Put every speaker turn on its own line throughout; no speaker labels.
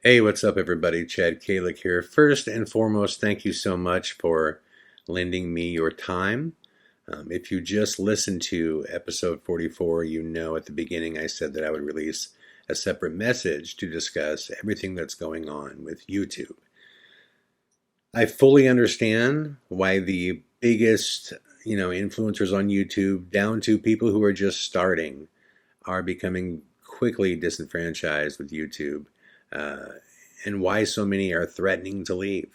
Hey, what's up, everybody? Chad Calek here. First and foremost, thank you so much for lending me your time. If you just listened to episode 44, you know at the beginning I said that I would release a separate message to discuss everything that's going on with YouTube. I fully understand why the biggest, influencers on YouTube, down to people who are just starting, are becoming quickly disenfranchised with YouTube, uh, and why so many are threatening to leave,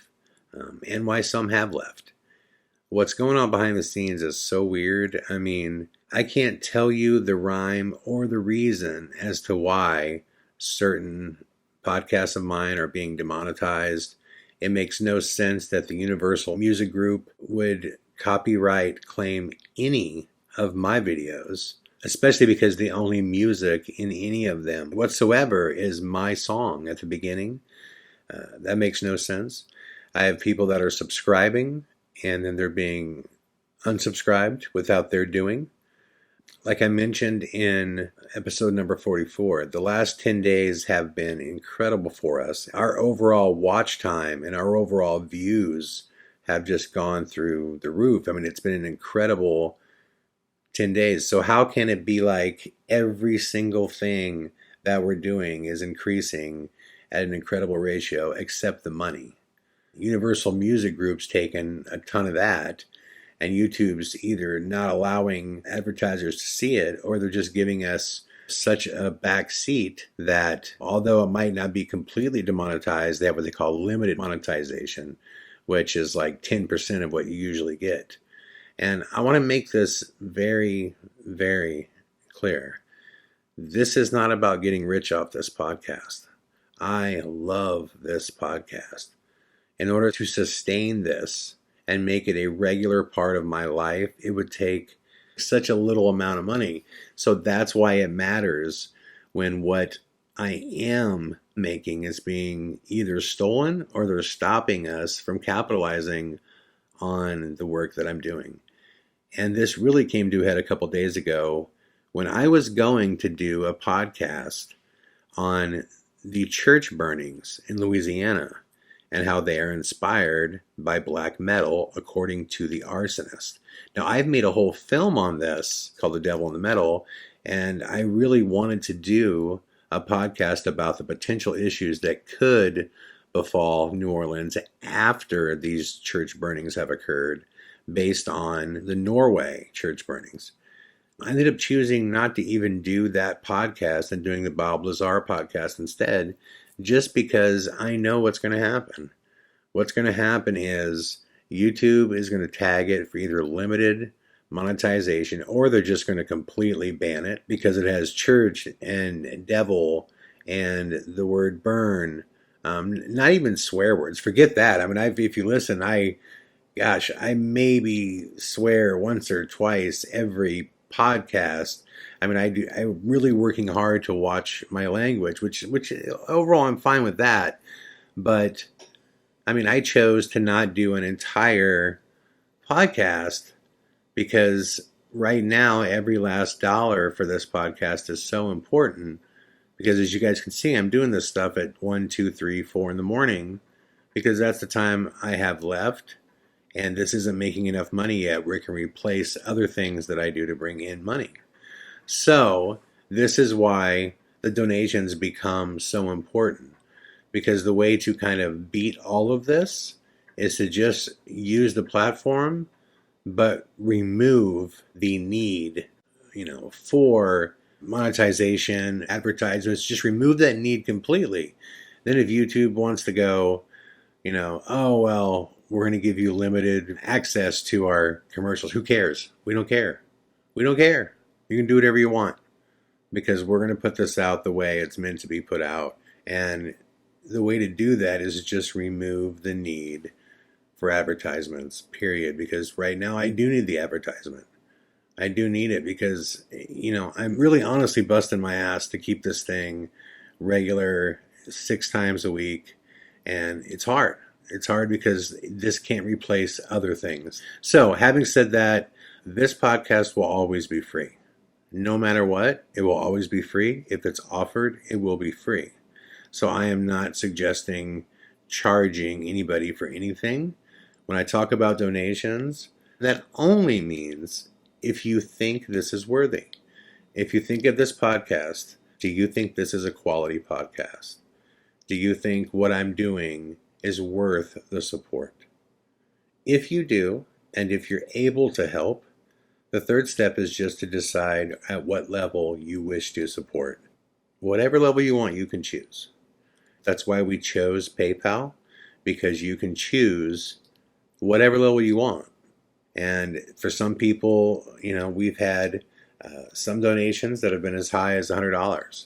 and why some have left. What's going on behind the scenes is so weird. I mean, I can't tell you the rhyme or the reason as to why certain podcasts of mine are being demonetized. It makes no sense that the Universal Music Group would copyright claim any of my videos, especially because the only music in any of them whatsoever is my song at the beginning. That makes no sense. I have people that are subscribing and then they're being unsubscribed without their doing. Like I mentioned in episode number 44, the last 10 days have been incredible for us. Our overall watch time and our overall views have just gone through the roof. I mean, it's been an incredible 10 days. So, how can it be like every single thing that we're doing is increasing at an incredible ratio except the money? Universal Music Group's taken a ton of that, and YouTube's either not allowing advertisers to see it or they're just giving us such a back seat that although it might not be completely demonetized, they have what they call limited monetization, which is like 10% of what you usually get. And I want to make this very, very clear. This is not about getting rich off this podcast. I love this podcast. In order to sustain this and make it a regular part of my life, it would take such a little amount of money. So that's why it matters when what I am making is being either stolen or they're stopping us from capitalizing on the work that I'm doing. And this really came to a head a couple days ago when I was going to do a podcast on the church burnings in Louisiana and how they are inspired by black metal, according to the arsonist. Now, I've made a whole film on this called The Devil in the Metal, and I really wanted to do a podcast about the potential issues that could befall New Orleans after these church burnings have occurred, based on the Norway church burnings. I ended up choosing not to even do that podcast and doing the Bob Lazar podcast instead, just because I know what's going to happen. What's going to happen is YouTube is going to tag it for either limited monetization or they're just going to completely ban it because it has church and devil and the word burn. Not even swear words. Forget that. I mean, if you listen, I maybe swear once or twice every podcast. I mean, I'm really working hard to watch my language, which overall I'm fine with that. But I mean, I chose to not do an entire podcast because right now every last dollar for this podcast is so important. Because as you guys can see, I'm doing this stuff at 1, 2, 3, 4 in the morning because that's the time I have left. And this isn't making enough money yet where it can replace other things that I do to bring in money. So this is why the donations become so important, because the way to kind of beat all of this is to just use the platform, but remove the need, for monetization, advertisements. Just remove that need completely. Then if YouTube wants to go, oh, well, we're going to give you limited access to our commercials. Who cares? We don't care. We don't care. You can do whatever you want because we're going to put this out the way it's meant to be put out. And the way to do that is just remove the need for advertisements, period. Because right now I do need the advertisement. I do need it because, I'm really honestly busting my ass to keep this thing regular 6 times a week. And it's hard. It's hard because this can't replace other things. So, having said that, this podcast will always be free. No matter what, it will always be free. If it's offered, it will be free. So I am not suggesting charging anybody for anything. When I talk about donations, that only means if you think this is worthy. If you think of this podcast, do you think this is a quality podcast? Do you think what I'm doing is worth the support? If you do, and if you're able to help, the third step is just to decide at what level you wish to support. Whatever level you want, you can choose. That's why we chose PayPal, because you can choose whatever level you want. And for some people, we've had some donations that have been as high as $100.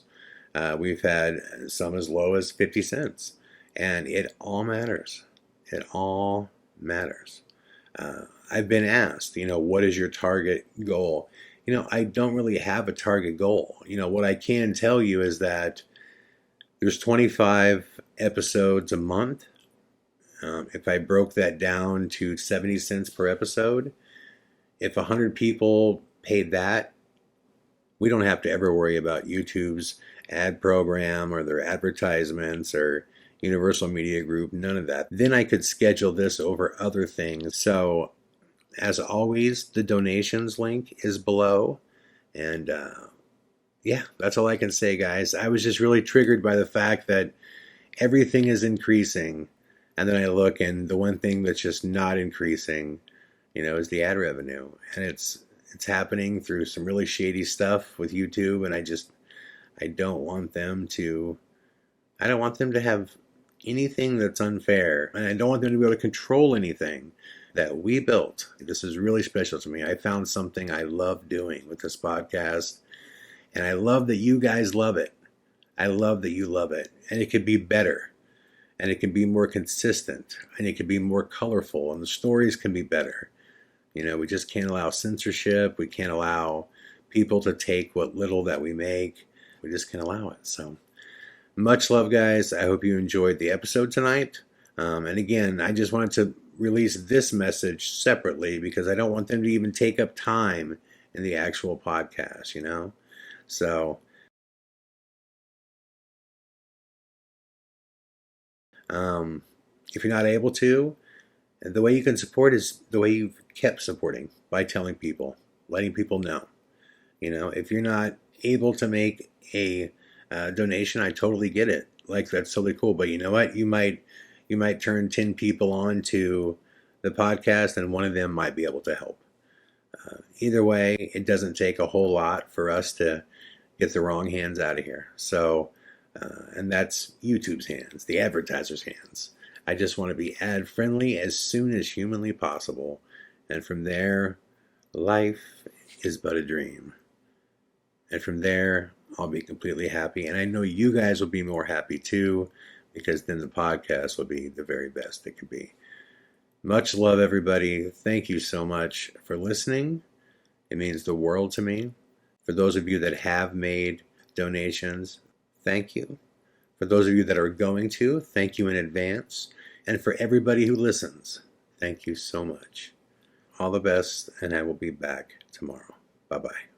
We've had some as low as 50 cents. And it all matters. It all matters. I've been asked, what is your target goal? I don't really have a target goal. What I can tell you is that there's 25 episodes a month. If I broke that down to 70 cents per episode, if 100 people paid that, we don't have to ever worry about YouTube's ad program or their advertisements or Universal Media Group, none of that. Then I could schedule this over other things. So as always, the donations link is below. And yeah, that's all I can say, guys. I was just really triggered by the fact that everything is increasing. And then I look, and the one thing that's just not increasing, is the ad revenue. And it's happening through some really shady stuff with YouTube. And I don't want them to have anything that's unfair. And I don't want them to be able to control anything that we built. This is really special to me. I found something I love doing with this podcast. And I love that you guys love it. I love that you love it. And it could be better. And it can be more consistent. And it can be more colorful. And the stories can be better. We just can't allow censorship. We can't allow people to take what little that we make. We just can't allow it. So much love, guys. I hope you enjoyed the episode tonight. And again, I just wanted to release this message separately because I don't want them to even take up time in the actual podcast, So if you're not able to, the way you can support is the way you've kept supporting, by telling people, letting people know. If you're not able to make a donation, I totally get it. Like, that's totally cool. But you know what? You might turn 10 people on to the podcast, and one of them might be able to help. Either way, it doesn't take a whole lot for us to get the wrong hands out of here. So, and that's YouTube's hands, the advertiser's hands. I just want to be ad friendly as soon as humanly possible. And from there, life is but a dream. And from there, I'll be completely happy. And I know you guys will be more happy too, because then the podcast will be the very best it can be. Much love, everybody. Thank you so much for listening. It means the world to me. For those of you that have made donations, thank you. For those of you that are going to, thank you in advance. And for everybody who listens, thank you so much. All the best, and I will be back tomorrow. Bye-bye.